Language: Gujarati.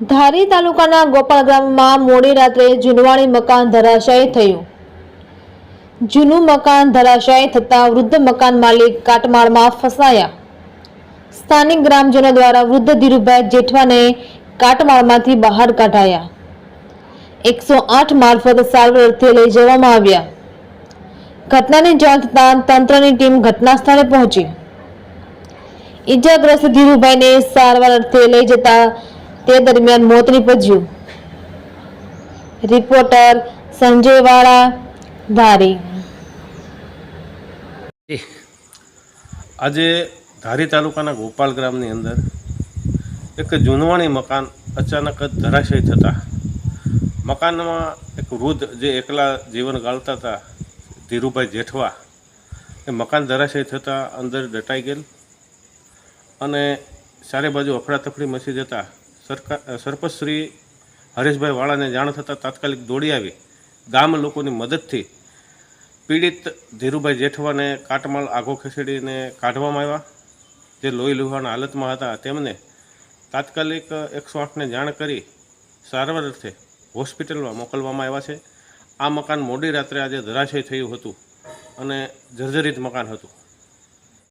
ધારી તાલુકાના ગોપાલ ગામમાં મોડી રાત્રે જૂનવાણી મકાન ધરાશાયી થયું। જૂનું મકાન ધરાશાયી થતાં વૃદ્ધ મકાન માલિક કાટમાળમાં ફસાયા। સ્થાનિક ગ્રામજનો દ્વારા વૃદ્ધ ધીરુભાઈ જેઠવાને કાટમાળમાંથી બહાર કાઢાયા। 108 મારફત સારવાર અર્થે લઈ જવામાં આવ્યા। ઘટનાની જાણ થતાં તંત્રની ટીમ ઘટના સ્થળે પહોંચી ઈજાગ્રસ્ત ધીરુભાઈને સારવાર અર્થે લઈ જતા તે દરમિયાન મોત નીપજ્યું। રિપોર્ટર સંજય વાળા, ધારી। આજે ધારી તાલુકાના ગોપાલ ગ્રામની અંદર એક જૂનવાણી મકાન અચાનક જ ધરાશયી થતા મકાનમાં એક વૃદ્ધ જે એકલા જીવન ગાળતા હતા ધીરુભાઈ જેઠવા એ મકાન ધરાશયી થતાં અંદર દટાઈ ગયેલ અને ચારે બાજુ અફડાતફડી મચી જતા સરપંચ શ્રી હરેશભાઈ વાળાને જાણ થતાં તાત્કાલિક દોડી આવી ગામ લોકોની મદદથી પીડિત ધીરુભાઈ જેઠવાને કાટમાળ આઘો ખસેડીને કાઢવામાં આવ્યા। જે લોહી લુહાણના હાલતમાં હતા તેમને તાત્કાલિક 108ને જાણ કરી સારવાર અર્થે હોસ્પિટલમાં મોકલવામાં આવ્યા છે। આ મકાન મોડી રાત્રે આજે ધરાશયી થયું હતું અને જર્જરિત મકાન હતું।